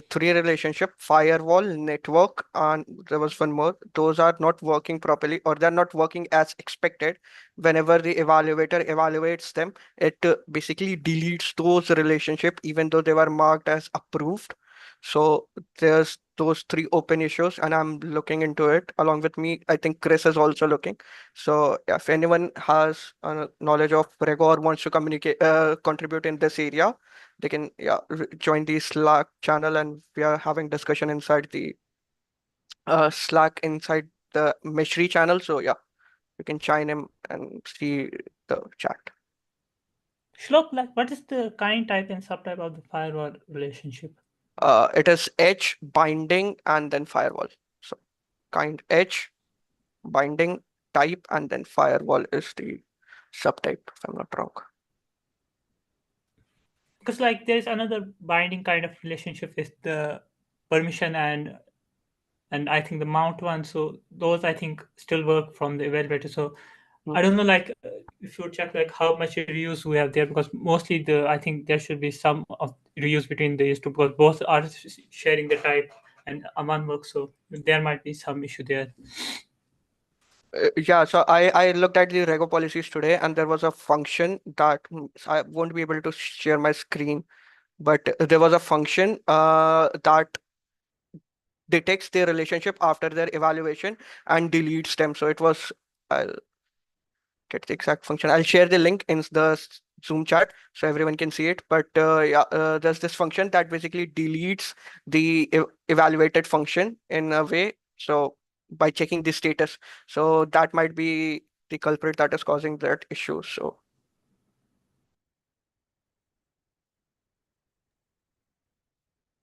three relationship, firewall, network, and there was one more. Those are not working properly or they're not working as expected. Whenever the evaluator evaluates them, it basically deletes those relationship even though they were marked as approved. So there's those three open issues, and I'm looking into it along with me. I think Chris is also looking. So if anyone has knowledge of Rego or wants to contribute in this area, they can join the Slack channel, and we are having discussion inside the Slack inside the Meshery channel. So yeah, you can chime in and see the chat. Shlok, like, what is the kind, type, and subtype of the firewall relationship? It is edge, binding, and then firewall. So kind, edge, binding, type, and then firewall is the subtype, if I'm not wrong. Because like there's another binding kind of relationship with the permission and I think the mount one. So those I think still work from the evaluator. So I don't know, like if you check like how much reuse we have there, because mostly I think there should be some of reuse between these two because both are sharing the type and one work. So there might be some issue there. Yeah, so I looked at the Rego policies today, and there was a function that I won't be able to share my screen, but there was a function that detects their relationship after their evaluation and deletes them. So it was, I'll get the exact function. I'll share the link in the Zoom chat so everyone can see it. But there's this function that basically deletes the evaluated function in a way. So by checking the status, so that might be the culprit that is causing that issue. So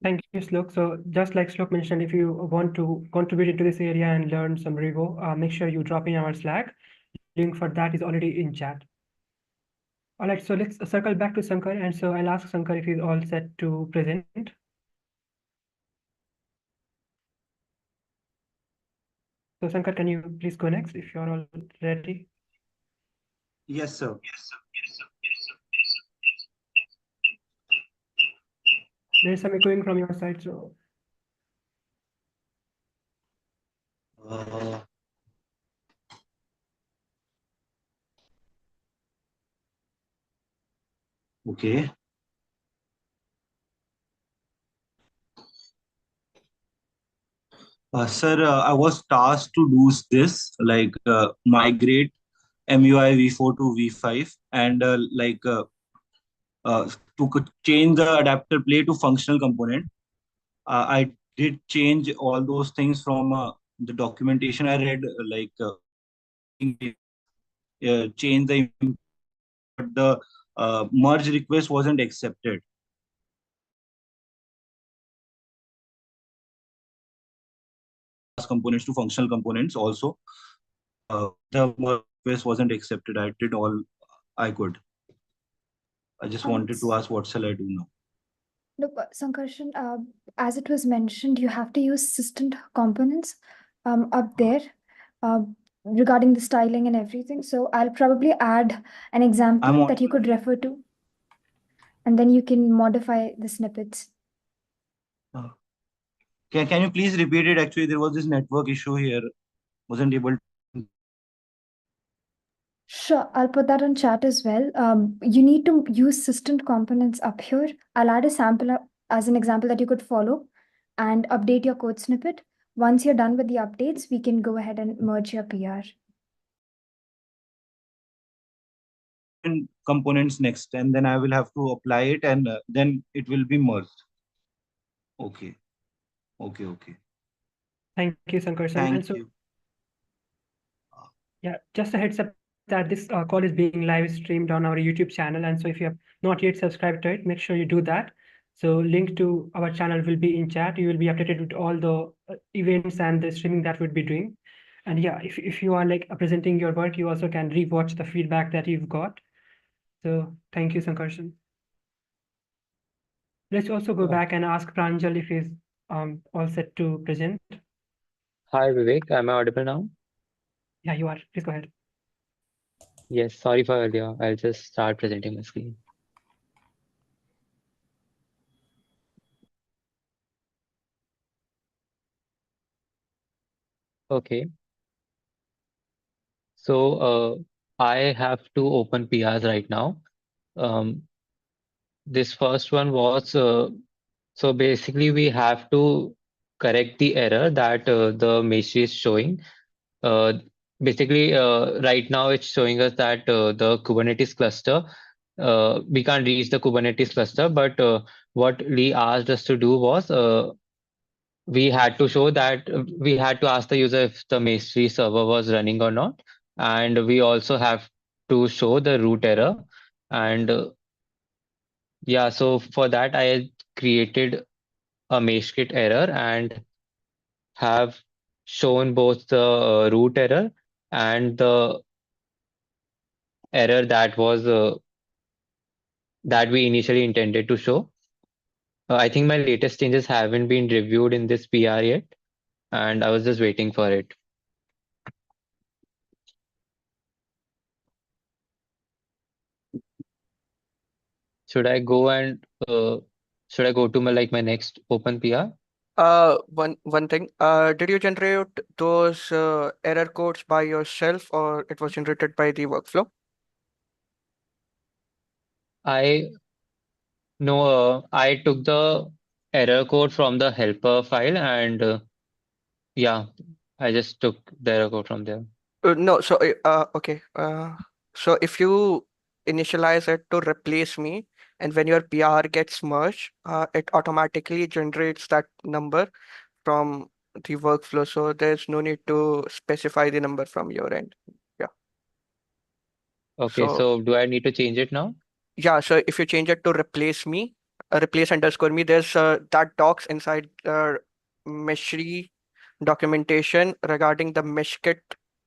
Thank you, Shlok. So just like Shlok mentioned, if you want to contribute into this area and learn some Rego, make sure you drop in our Slack. Link for that is already in chat. All right, so let's circle back to Sankar. And so I'll ask Sankar if he's all set to present. So Sankar, can you please go next if you're all ready? Yes, sir. There's some echoing from your side, so. Okay. Sir, I was tasked to do this, like migrate MUI v4 to v5, and change the adapter play to functional component. I did change all those things from the documentation I read, change the, but the merge request wasn't accepted. Components to functional components also. The merge request wasn't accepted. I did all I could. I just wanted to ask, what shall I do now? Look, Sankarshan, as it was mentioned, you have to use system components up there regarding the styling and everything. So I'll probably add an example that you could refer to, and then you can modify the snippets. Can you please repeat it? Actually, there was this network issue here. Wasn't able. Sure, I'll put that on chat as well. You need to use system components up here. I'll add a sample as an example that you could follow and update your code snippet. Once you're done with the updates, we can go ahead and merge your PR. Components next, and then I will have to apply it, and then it will be merged. Okay. Okay. Thank you, Sankarshan. Thank you. Yeah, just a heads up that this call is being live streamed on our YouTube channel. And so if you have not yet subscribed to it, make sure you do that. So link to our channel will be in chat. You will be updated with all the events and the streaming that we'll be doing. And yeah, if you are like presenting your work, you also can rewatch the feedback that you've got. So thank you, Sankarshan. Let's also go back and ask Pranjal if he's all set to present. Hi, Vivek. Am I audible now? Yeah, you are. Please go ahead. Yes, sorry for earlier. I'll just start presenting my screen. Okay. So I have two open PRs right now. This first one was so basically we have to correct the error that the Meshery is showing. Uh, basically, right now it's showing us that the Kubernetes cluster, we can't reach the Kubernetes cluster, but what Lee asked us to do was we had to show that we had to ask the user if the Meshery server was running or not. And we also have to show the root error. And yeah, so for that, I created a meshkit error and have shown both the root error and the error that was that we initially intended to show. I think my latest changes haven't been reviewed in this PR yet, and I was just waiting for it. Should I go and should I go to my next open PR? One thing. Did you generate those error codes by yourself, or it was generated by the workflow? I took the error code from the helper file and yeah, I just took the error code from there. No, so okay. So if you initialize it to replace me, and when your PR gets merged, it automatically generates that number from the workflow. So there's no need to specify the number from your end. Yeah. Okay, so do I need to change it now? Yeah, so if you change it to replace me, replace underscore me, there's that docs inside Meshery documentation regarding the meshkit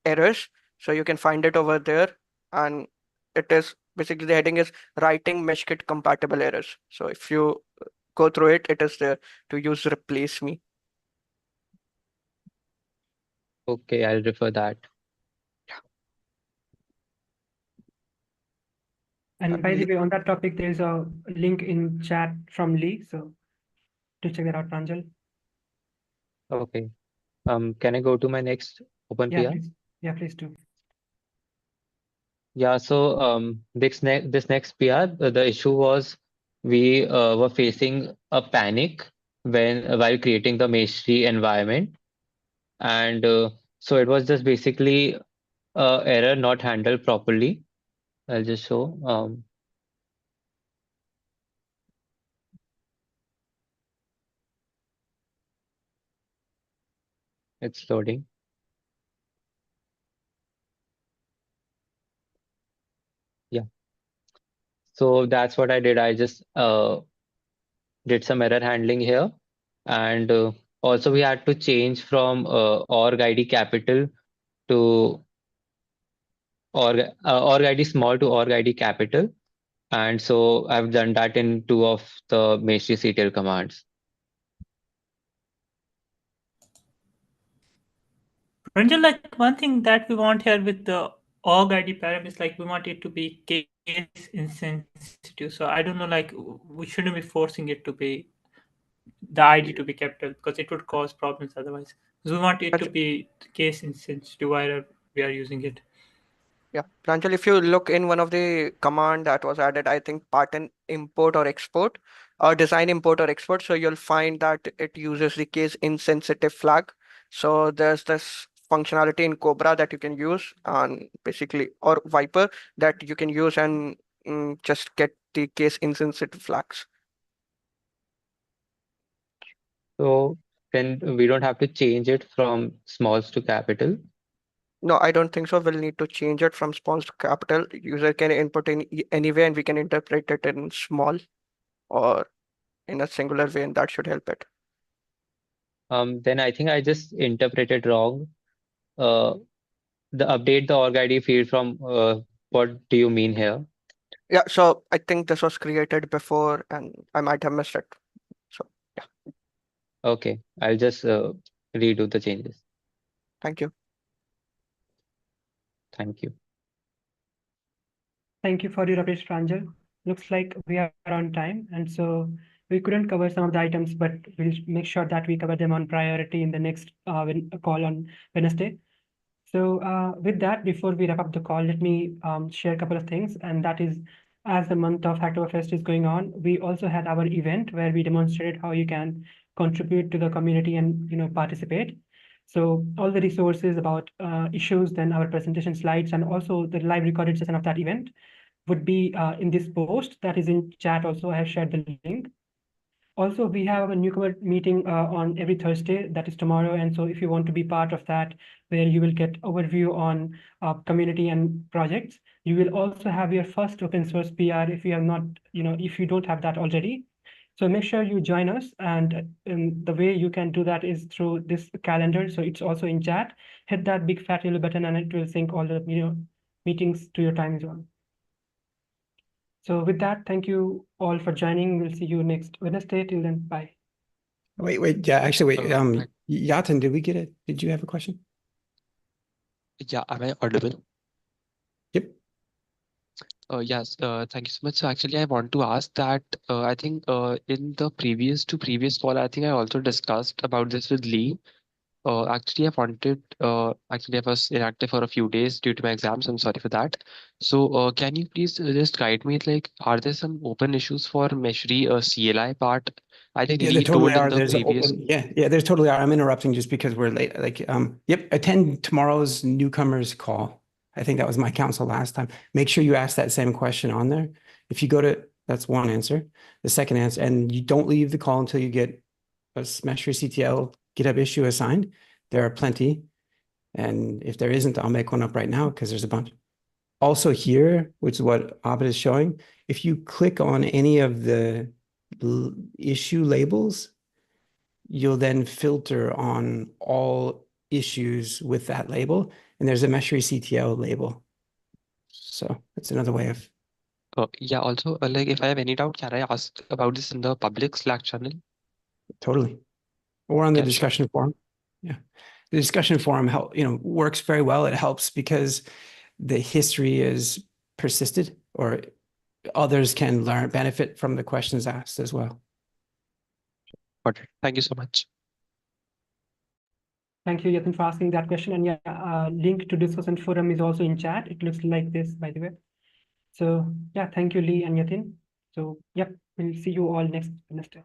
errors. So you can find it over there, and it is basically the heading is writing meshkit compatible errors. So if you go through it, it is there to use replace me. Okay, I'll refer that. And by the way, on that topic, there's a link in chat from Lee. So to check that out, Pranjal. Okay. Can I go to my next open Yeah, PR? please. Yeah, please do. Yeah, so this next PR, the issue was we were facing a panic while creating the Meshery environment, and so it was just basically error not handled properly. I'll just show. It's loading. Yeah. So that's what I did. I just did some error handling here, and also we had to change from org ID capital to org ID small to org ID capital. And so I've done that in two of the Meshery CTL commands. Ranjan, like one thing that we want here with the org ID param is like we want it to be case insensitive. So I don't know, like we shouldn't be forcing it to be the ID to be capital because it would cause problems otherwise. So we want it to be case insensitive while we are using it. Yeah, Pranjal, if you look in one of the command that was added, I think pattern import or export or design import or export. So you'll find that it uses the case insensitive flag. So there's this functionality in Cobra that you can use and basically, or Viper that you can use and just get the case insensitive flags. So then we don't have to change it from smalls to capital. No, I don't think so. We'll need to change it from small to capital. User can input in any way and we can interpret it in small or in a singular way, and that should help it. Then I think I just interpreted wrong. The update the org ID field from what do you mean here? Yeah, so I think this was created before and I might have missed it. So yeah, Okay, I'll just redo the changes. thank you. Thank you. Thank you for your updates, Pranjal. Looks like we are on time, and so we couldn't cover some of the items, but we'll make sure that we cover them on priority in the next call on Wednesday. So with that, before we wrap up the call, let me share a couple of things, and that is, as the month of Hacktoberfest is going on, we also had our event where we demonstrated how you can contribute to the community and participate. So all the resources about issues, then our presentation slides, and also the live recorded session of that event would be in this post that is in chat. Also, I have shared the link. Also, we have a newcomer meeting on every Thursday, that is tomorrow. And so if you want to be part of that, where you will get overview on community and projects, you will also have your first open source PR if you have not, if you don't have that already. So make sure you join us. And the way you can do that is through this calendar. So it's also in chat. Hit that big fat yellow button and it will sync all the meetings to your time zone. So with that, thank you all for joining. We'll see you next Wednesday. Till then, bye. Wait. Yeah, actually, wait. Yatin, did we get it? Did you have a question? Yeah, am I audible? Yep. Yes, thank you so much. So actually, I want to ask that I think in the previous call, I think I also discussed about this with Lee. Actually, I was inactive for a few days due to my exams. I'm sorry for that. So, can you please just guide me? Like, are there some open issues for Meshery CLI part? I think Yeah, there Lee totally told in are. the There's previous. open. Yeah, there totally are. I'm interrupting just because we're late. Like, yep, attend tomorrow's newcomers call. I think that was my counsel last time. Make sure you ask that same question on there. If you go to, that's one answer. The second answer, and you don't leave the call until you get a Meshery CTL GitHub issue assigned. There are plenty. And if there isn't, I'll make one up right now because there's a bunch. Also here, which is what Abid is showing, if you click on any of the issue labels, you'll then filter on all issues with that label. And there's a Meshery CTL label. So that's another way of. Yeah, also, like, if I have any doubt, can I ask about this in the public Slack channel? Totally. Or on the Yeah, sure. discussion forum. Yeah. The discussion forum works very well. It helps because the history is persisted, or others can benefit from the questions asked as well. Got it. Thank you so much. Thank you, Yatin, for asking that question. And yeah, link to discussion forum is also in chat. It looks like this, by the way. So yeah, thank you, Lee and Yatin. So yep, we'll see you all next Wednesday.